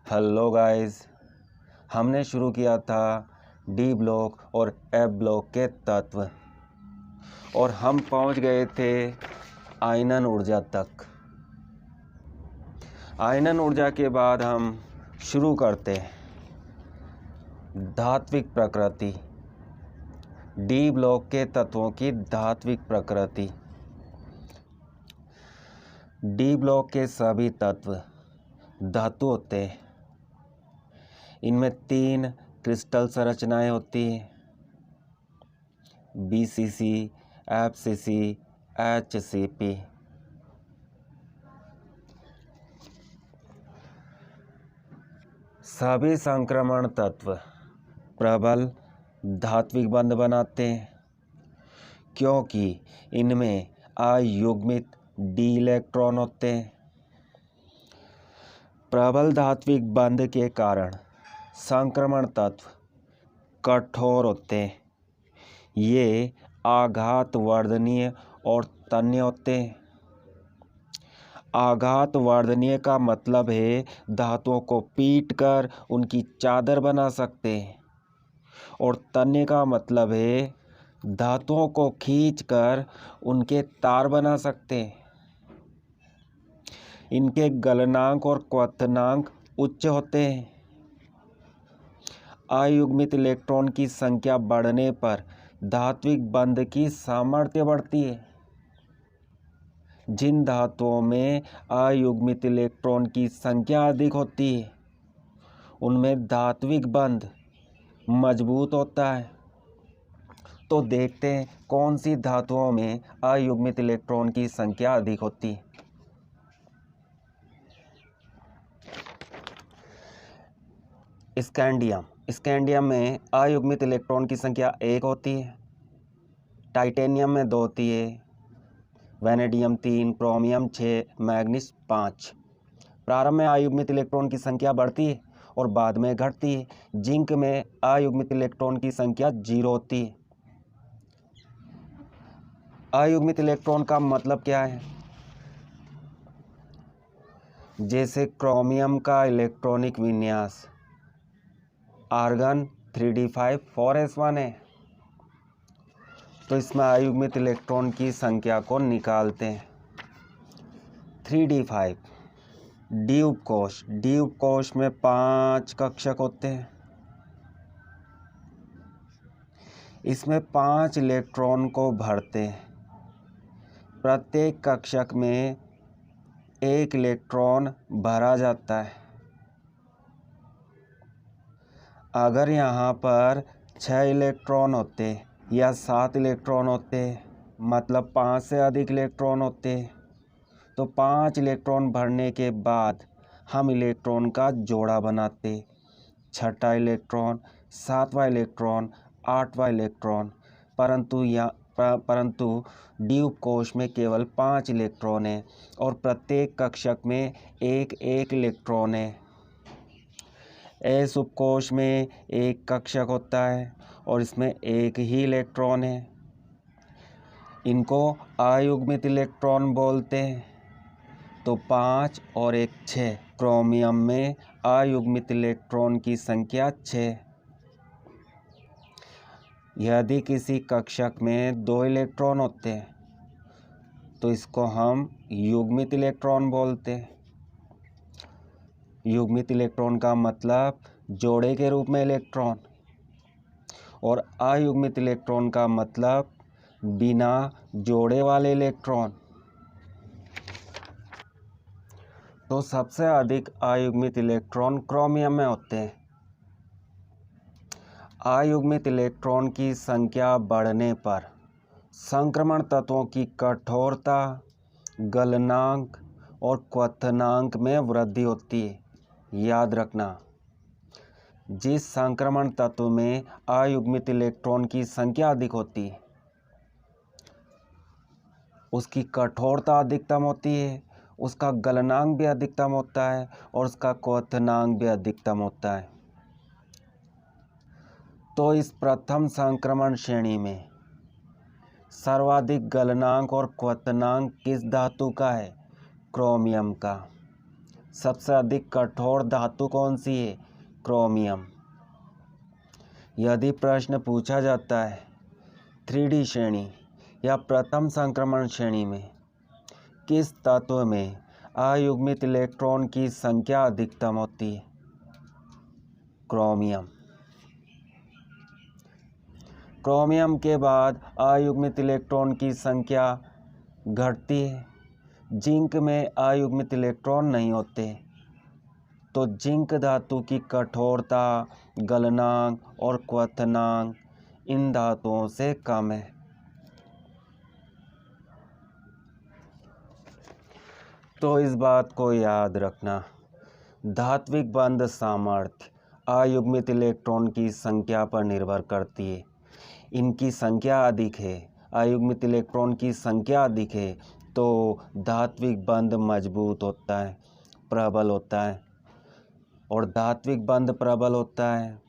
Hello guys, हमने शुरू किया था डी ब्लॉक और एफ ब्लॉक के तत्व और हम पहुंच गए थे आयनन ऊर्जा तक। आयनन ऊर्जा के बाद हम शुरू करते हैं धात्विक प्रकृति, डी ब्लॉक के तत्वों की धात्विक प्रकृति। डी ब्लॉक के सभी तत्व धातु होते हैं। इनमें 3 क्रिस्टल संरचनाएं होती हैं, BCC, FCC, HCP। सभी संक्रमण तत्व प्रबल धात्विक बंध बनाते हैं क्योंकि इनमें अयुग्मित डी इलेक्ट्रॉन होते हैं। प्रबल धात्विक बंध के कारण संक्रमण तत्व कठोर होते हैं। ये आघात वर्धनीय और तन्य होते हैं। आघात वर्धनीय का मतलब है धातुओं को पीटकर उनकी चादर बना सकते हैं और तन्य का मतलब है धातुओं को खींचकर उनके तार बना सकते हैं। इनके गलनांक और क्वथनांक उच्च होते हैं। अयुग्मित इलेक्ट्रॉन की संख्या बढ़ने पर धात्विक बंध की सामर्थ्य बढ़ती है। जिन धातुओं में अयुग्मित इलेक्ट्रॉन की संख्या अधिक होती है उनमें धात्विक बंध मजबूत होता है। तो देखते हैं कौन सी धातुओं में अयुग्मित इलेक्ट्रॉन की संख्या अधिक होती है। स्कैंडियम में अयुग्मित इलेक्ट्रॉन की संख्या 1 होती है। टाइटेनियम में 2 होती है। Vanadium 3, chromium 6, manganese 5। प्रारंभ में अयुग्मित इलेक्ट्रॉन की संख्या बढ़ती है और बाद में घटती है। जिंक में अयुग्मित इलेक्ट्रॉन की संख्या 0 होती है। अयुग्मित इलेक्ट्रॉन का मतलब क्या है? जैसे क्रोमियम का इलेक्ट्रॉनिक विन्यास आर्गन 3d5 4s1 है, तो इसमें अयुग्मित इलेक्ट्रॉन की संख्या को निकालते हैं। 3d5 डी उपकोष में 5 कक्षक होते हैं। इसमें 5 इलेक्ट्रॉन को भरते हैं। प्रत्येक कक्षक में 1 इलेक्ट्रॉन भरा जाता है। अगर यहाँ पर 6 इलेक्ट्रॉन होते या 7 इलेक्ट्रॉन होते, मतलब 5 से अधिक इलेक्ट्रॉन होते, तो 5 इलेक्ट्रॉन भरने के बाद हम इलेक्ट्रॉन का जोड़ा बनाते। 6ठा इलेक्ट्रॉन, 7वां इलेक्ट्रॉन, 8वां इलेक्ट्रॉन। परंतु डी उपकोष में केवल 5 इलेक्ट्रॉन है और प्रत्येक कक्षक में 1 इलेक्ट्रॉन है। एस उपकोष में 1 कक्षक होता है और इसमें 1 ही इलेक्ट्रॉन है। इनको अयुग्मित इलेक्ट्रॉन बोलते हैं। तो 5 और 1 6। क्रोमियम में अयुग्मित इलेक्ट्रॉन की संख्या 6। यदि किसी कक्षक में 2 इलेक्ट्रॉन होते हैं तो इसको हम युग्मित इलेक्ट्रॉन बोलते हैं। युग्मित इलेक्ट्रॉन का मतलब जोड़े के रूप में इलेक्ट्रॉन, और अयुग्मित इलेक्ट्रॉन का मतलब बिना जोड़े वाले इलेक्ट्रॉन। तो सबसे अधिक अयुग्मित इलेक्ट्रॉन क्रोमियम में होते हैं। अयुग्मित इलेक्ट्रॉन की संख्या बढ़ने पर संक्रमण तत्वों की कठोरता, गलनांक और क्वथनांक में वृद्धि होती है। याद रखना, जिस संक्रमण तत्व में अयुग्मित इलेक्ट्रॉन की संख्या अधिक होती है उसकी कठोरता अधिकतम होती है, उसका गलनांक भी अधिकतम होता है और उसका क्वथनांक भी अधिकतम होता है। तो इस प्रथम संक्रमण श्रेणी में सर्वाधिक गलनांक और क्वथनांक किस धातु का है? क्रोमियम का। सबसे अधिक कठोर धातु कौन सी है? क्रोमियम। यदि प्रश्न पूछा जाता है 3D श्रेणी या प्रथम संक्रमण श्रेणी में किस तत्व में अयुग्मित इलेक्ट्रॉन की संख्या अधिकतम होती है? क्रोमियम। क्रोमियम के बाद अयुग्मित इलेक्ट्रॉन की संख्या घटती है। जिंक में अयुग्मित इलेक्ट्रॉन नहीं होते, तो जिंक धातु की कठोरता, गलनांक और क्वथनांक इन धातुओं से कम है। तो इस बात को याद रखना, धात्विक बंध सामर्थ्य अयुग्मित इलेक्ट्रॉन की संख्या पर निर्भर करती है। इनकी संख्या अधिक है, अयुग्मित इलेक्ट्रॉन की संख्या अधिक है, तो धात्विक बंध मजबूत होता है, प्रबल होता है। और धात्विक बंध प्रबल होता है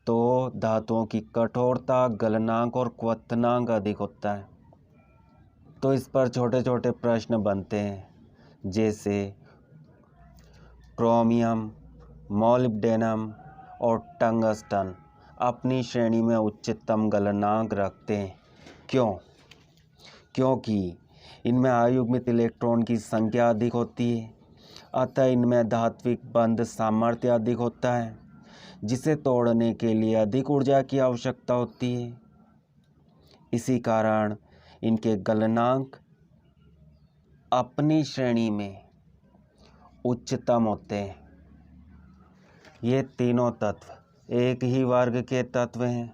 तो धातुओं की कठोरता, गलनांक और क्वथनांक अधिक होता है। तो इस पर छोटे छोटे प्रश्न बनते हैं, जैसे क्रोमियम, मोलिब्डेनम और टंगस्टन अपनी श्रेणी में उच्चतम गलनांक रखते हैं। क्यों? क्योंकि इनमें अयुग्मित इलेक्ट्रॉन की संख्या अधिक होती है, अतः इनमें धात्विक बंध सामर्थ्य अधिक होता है, जिसे तोड़ने के लिए अधिक ऊर्जा की आवश्यकता होती है। इसी कारण इनके गलनांक अपनी श्रेणी में उच्चतम होते हैं। ये तीनों तत्व एक ही वर्ग के तत्व हैं।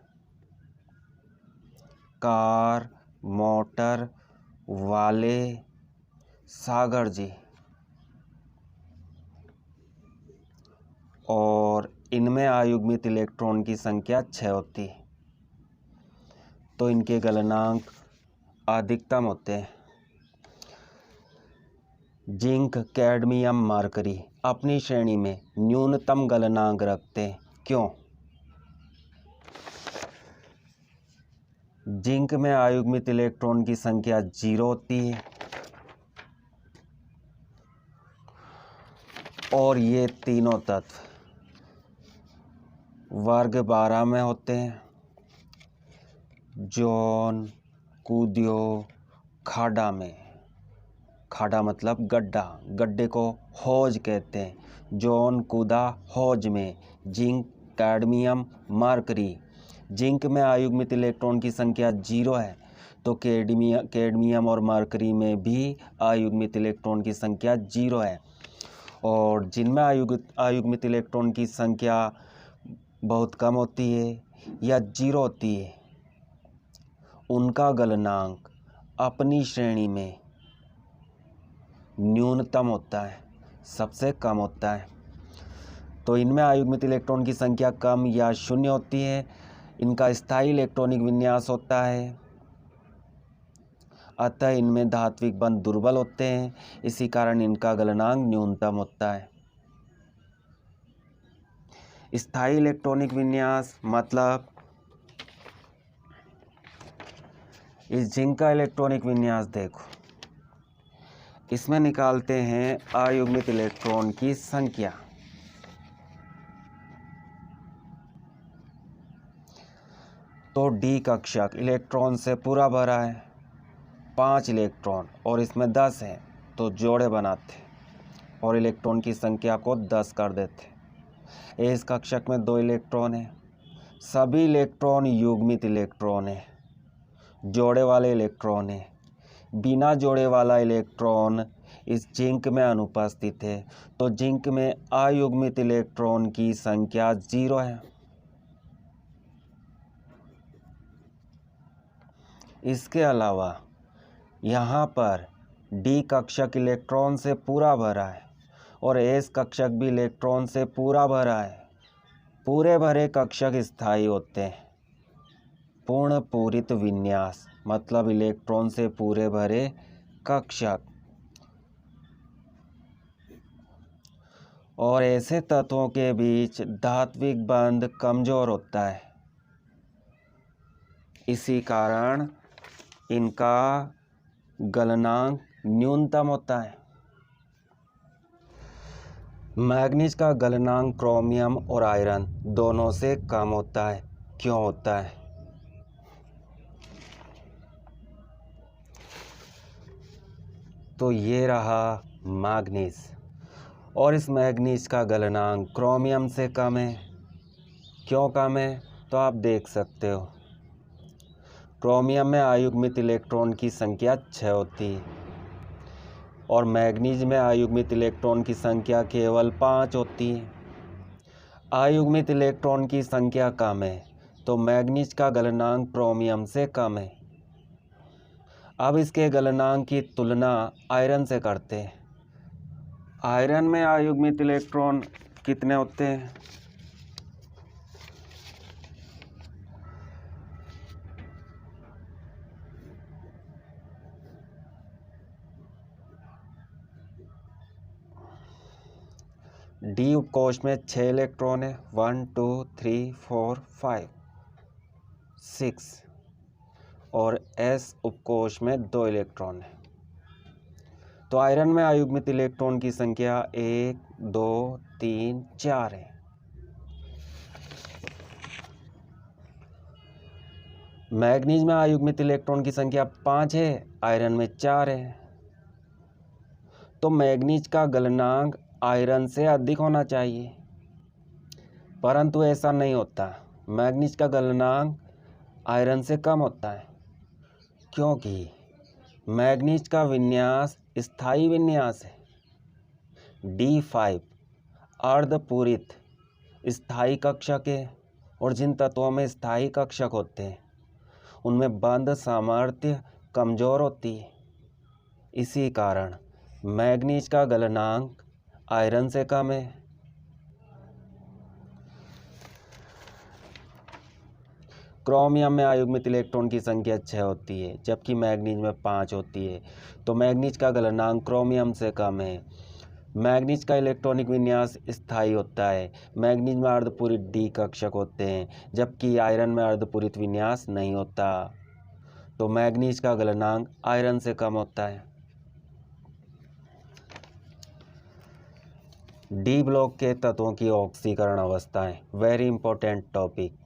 कार मोटर वाले सागर जी, और इनमें अयुग्मित इलेक्ट्रॉन की संख्या 6 होती है, तो इनके गलनांक अधिकतम होते हैं। जिंक, कैडमियम, मरकरी अपनी श्रेणी में न्यूनतम गलनांक रखते हैं। क्यों? जिंक में अयुग्मित इलेक्ट्रॉन की संख्या 0 होती है और ये तीनों तत्व वर्ग 12 में होते हैं। जोन, कूदियो, खाड़ा में, खाड़ा मतलब गड्ढा, गड्ढे को हौज कहते हैं। जोन, कूदा, हौज में जिंक, कैडमियम, मरकरी। जिंक में अयुग्मित इलेक्ट्रॉन की संख्या 0 है, तो कैडमियम और मरकरी में भी अयुग्मित इलेक्ट्रॉन की संख्या 0 है। और जिनमें अयुग्मित इलेक्ट्रॉन की संख्या बहुत कम होती है या 0 होती है, उनका गलनांक अपनी श्रेणी में न्यूनतम होता है, सबसे कम होता है। तो इनमें अयुग्मित इलेक्ट्रॉन की संख्या कम या शून्य होती है। इनका स्थायी इलेक्ट्रॉनिक विन्यास होता है, अतः इनमें धात्विक बंध दुर्बल होते हैं। इसी कारण इनका गलनांक न्यूनतम होता है। स्थायी इलेक्ट्रॉनिक विन्यास मतलब इस जिंक का इलेक्ट्रॉनिक विन्यास देखो, इसमें निकालते हैं अयुग्मित इलेक्ट्रॉन की संख्या। तो डी कक्षक इलेक्ट्रॉन से पूरा भरा है, 5 इलेक्ट्रॉन, और इसमें 10 है, तो जोड़े बनाते और इलेक्ट्रॉन की संख्या को 10 कर देते। इस कक्षक में 2 इलेक्ट्रॉन है, सभी इलेक्ट्रॉन युग्मित इलेक्ट्रॉन है, जोड़े वाले इलेक्ट्रॉन है। बिना जोड़े वाला इलेक्ट्रॉन इस जिंक में अनुपस्थित है, तो जिंक में अयुग्मित इलेक्ट्रॉन की संख्या 0 है। इसके अलावा यहाँ पर डी कक्षक इलेक्ट्रॉन से पूरा भरा है और एस कक्षक भी इलेक्ट्रॉन से पूरा भरा है। पूरे भरे कक्षक स्थायी होते हैं। पूर्ण पूरित विन्यास मतलब इलेक्ट्रॉन से पूरे भरे कक्षक। और ऐसे तत्वों के बीच धात्विक बंध कमजोर होता है, इसी कारण इनका गलनांक न्यूनतम होता है। मैग्नीज का गलनांक क्रोमियम और आयरन दोनों से कम होता है। क्यों होता है? तो ये रहा मैग्नीज, और इस मैग्नीज का गलनांक क्रोमियम से कम है। क्यों कम है? तो आप देख सकते हो, क्रोमियम में अयुग्मित इलेक्ट्रॉन की संख्या 6 होती है और मैग्नीज में अयुग्मित इलेक्ट्रॉन की संख्या केवल 5 होती है। अयुग्मित इलेक्ट्रॉन की संख्या कम है तो मैग्नीज का गलनांक क्रोमियम से कम है। अब इसके गलनांक की तुलना आयरन से करते हैं। आयरन में अयुग्मित इलेक्ट्रॉन कितने होते हैं? डी उपकोष में 6 इलेक्ट्रॉन है, 1 2 3 4 5 6, और एस उपकोष में 2 इलेक्ट्रॉन है। तो आयरन में अयुग्मित इलेक्ट्रॉन की संख्या 1 2 3 4 है। मैग्नीज में अयुग्मित इलेक्ट्रॉन की संख्या 5 है, आयरन में 4 है। तो मैग्नीज का गलनांक आयरन से अधिक होना चाहिए, परंतु ऐसा नहीं होता। मैग्नीज का गलनांक आयरन से कम होता है, क्योंकि मैग्नीज का विन्यास स्थायी विन्यास है। D5 अर्धपूरित स्थायी कक्षक है, और जिन तत्वों में स्थायी कक्षक होते हैं उनमें बंध सामर्थ्य कमज़ोर होती है। इसी कारण मैग्नीज का गलनांक आयरन से कम है। क्रोमियम में अयुग्मित इलेक्ट्रॉन की संख्या 6 होती है जबकि मैग्नीज में 5 होती है, तो मैग्नीज का गलनांक क्रोमियम से कम है। मैग्नीज का इलेक्ट्रॉनिक विन्यास स्थायी होता है। मैग्नीज में अर्धपूरित डी कक्षक होते हैं जबकि आयरन में अर्धपूरित विन्यास नहीं होता, तो मैग्नीज का गलनांक आयरन से कम होता है। डी ब्लॉक के तत्वों की ऑक्सीकरण अवस्थाएं, वेरी इंपॉर्टेंट टॉपिक।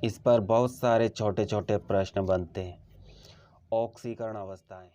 इस पर बहुत सारे छोटे छोटे प्रश्न बनते हैं। ऑक्सीकरण अवस्थाएं